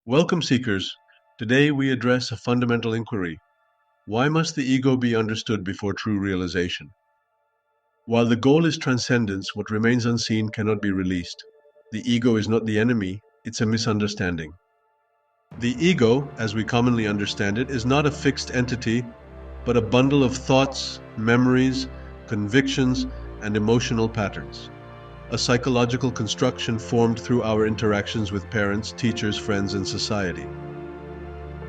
Welcome, seekers. Today we address a fundamental inquiry. Why must the ego be understood before true realization? While the goal is transcendence, what remains unseen cannot be released. The ego is not the enemy, it's a misunderstanding. The ego, as we commonly understand it, is not a fixed entity, but a bundle of thoughts, memories, convictions, and emotional patterns. A psychological construction formed through our interactions with parents, teachers, friends, and society.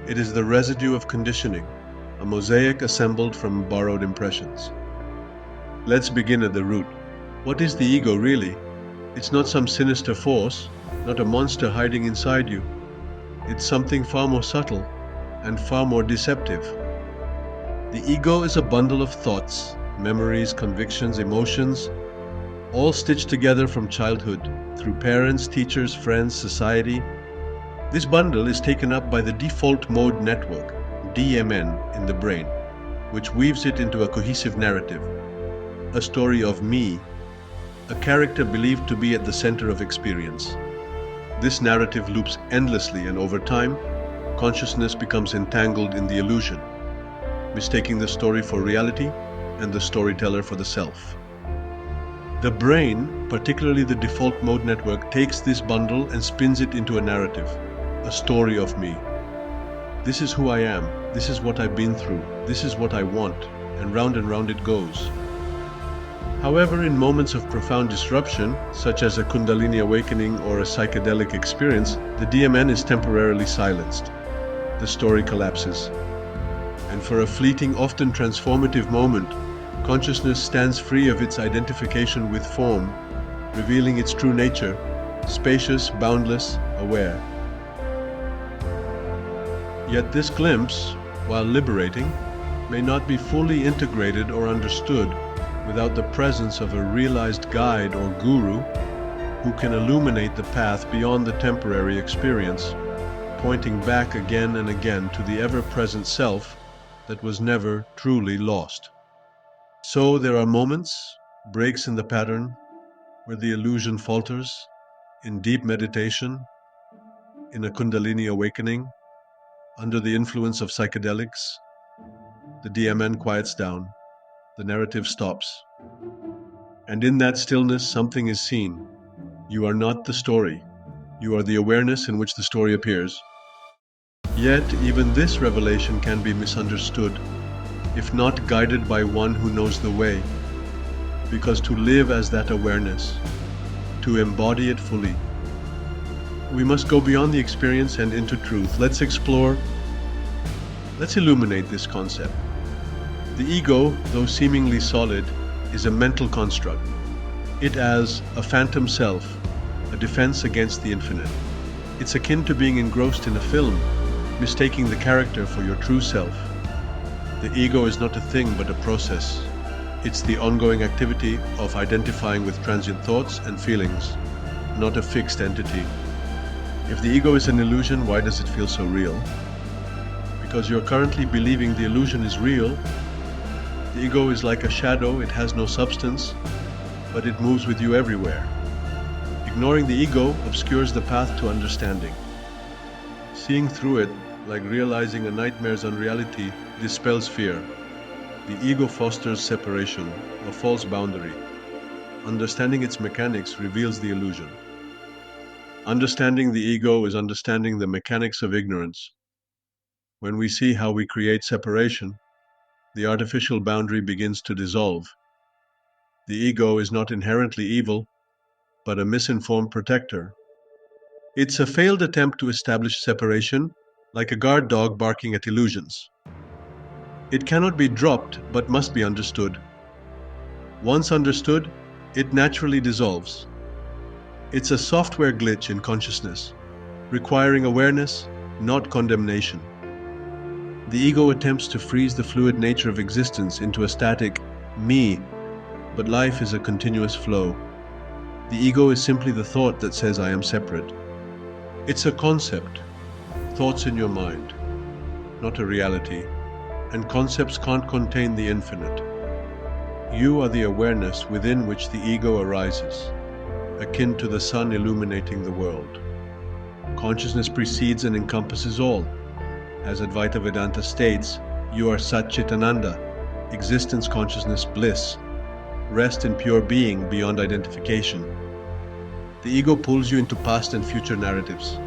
It is the residue of conditioning, a mosaic assembled from borrowed impressions. Let's begin at the root. What is the ego really? It's not some sinister force, not a monster hiding inside you. It's something far more subtle and far more deceptive. The ego is a bundle of thoughts, memories, convictions, emotions, all stitched together from childhood, through parents, teachers, friends, society. This bundle is taken up by the default mode network, DMN, in the brain, which weaves it into a cohesive narrative, a story of me, a character believed to be at the center of experience. This narrative loops endlessly, and over time, consciousness becomes entangled in the illusion, mistaking the story for reality and the storyteller for the self. The brain, particularly the default mode network, takes this bundle and spins it into a narrative, a story of me. This is who I am, this is what I've been through, this is what I want, and round it goes. However, in moments of profound disruption, such as a kundalini awakening or a psychedelic experience, the DMN is temporarily silenced. The story collapses. And for a fleeting, often transformative moment, consciousness stands free of its identification with form, revealing its true nature, spacious, boundless, aware. Yet this glimpse, while liberating, may not be fully integrated or understood without the presence of a realized guide or guru who can illuminate the path beyond the temporary experience, pointing back again and again to the ever-present self that was never truly lost. So there are moments, breaks in the pattern, where the illusion falters, in deep meditation, in a kundalini awakening, under the influence of psychedelics. The DMN quiets down, the narrative stops. And in that stillness, something is seen. You are not the story. You are the awareness in which the story appears. Yet, even this revelation can be misunderstood, if not guided by one who knows the way. Because to live as that awareness, to embody it fully, we must go beyond the experience and into truth. Let's explore, let's illuminate this concept. The ego, though seemingly solid, is a mental construct. It as a phantom self, a defense against the infinite. It's akin to being engrossed in a film, mistaking the character for your true self. The ego is not a thing but a process. It's the ongoing activity of identifying with transient thoughts and feelings, not a fixed entity. If the ego is an illusion, why does it feel so real? Because you're currently believing the illusion is real. The ego is like a shadow, it has no substance, but it moves with you everywhere. Ignoring the ego obscures the path to understanding. Seeing through it, like realizing a nightmare's unreality, dispels fear. The ego fosters separation, a false boundary. Understanding its mechanics reveals the illusion. Understanding the ego is understanding the mechanics of ignorance. When we see how we create separation, the artificial boundary begins to dissolve. The ego is not inherently evil, but a misinformed protector. It's a failed attempt to establish separation, like a guard dog barking at illusions. It cannot be dropped, but must be understood. Once understood, it naturally dissolves. It's a software glitch in consciousness, requiring awareness, not condemnation. The ego attempts to freeze the fluid nature of existence into a static me, but life is a continuous flow. The ego is simply the thought that says I am separate. It's a concept, thoughts in your mind, not a reality, and concepts can't contain the infinite. You are the awareness within which the ego arises, akin to the sun illuminating the world. Consciousness precedes and encompasses all. As Advaita Vedanta states, you are Sat Chit Ananda, existence, consciousness, bliss, rest in pure being beyond identification. The ego pulls you into past and future narratives.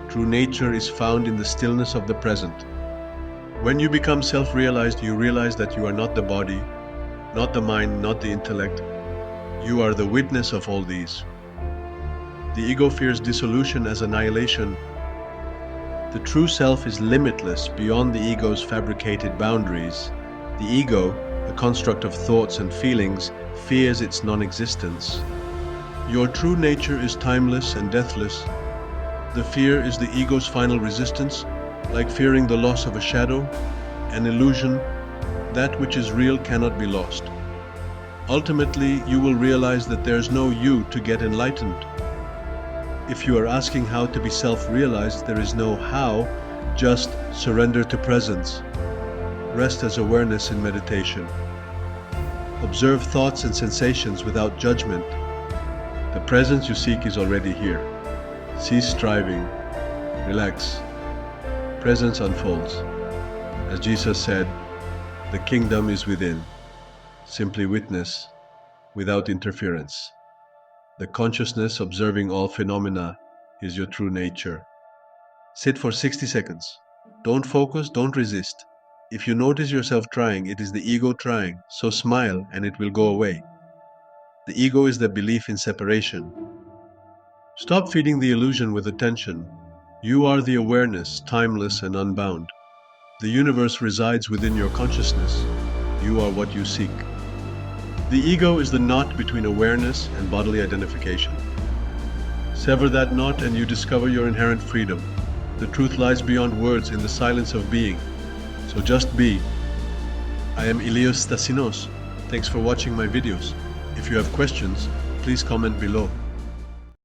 True nature is found in the stillness of the present. When you become self-realized, you realize that you are not the body, not the mind, not the intellect. You are the witness of all these. The ego fears dissolution as annihilation. The true self is limitless beyond the ego's fabricated boundaries. The ego, a construct of thoughts and feelings, fears its non-existence. Your true nature is timeless and deathless. The fear is the ego's final resistance, like fearing the loss of a shadow, an illusion. That which is real cannot be lost. Ultimately, you will realize that there is no you to get enlightened. If you are asking how to be self-realized, there is no how, just surrender to presence. Rest as awareness in meditation. Observe thoughts and sensations without judgment. The presence you seek is already here. Cease striving. Relax. Presence unfolds. As Jesus said, the kingdom is within. Simply witness, without interference. The consciousness observing all phenomena is your true nature. Sit for 60 seconds. Don't focus, don't resist. If you notice yourself trying, it is the ego trying, so smile and it will go away. The ego is the belief in separation. Stop feeding the illusion with attention. You are the awareness, timeless and unbound. The universe resides within your consciousness. You are what you seek. The ego is the knot between awareness and bodily identification. Sever that knot and you discover your inherent freedom. The truth lies beyond words in the silence of being. So just be. I am Ilios Stasinos. Thanks for watching my videos. If you have questions, please comment below.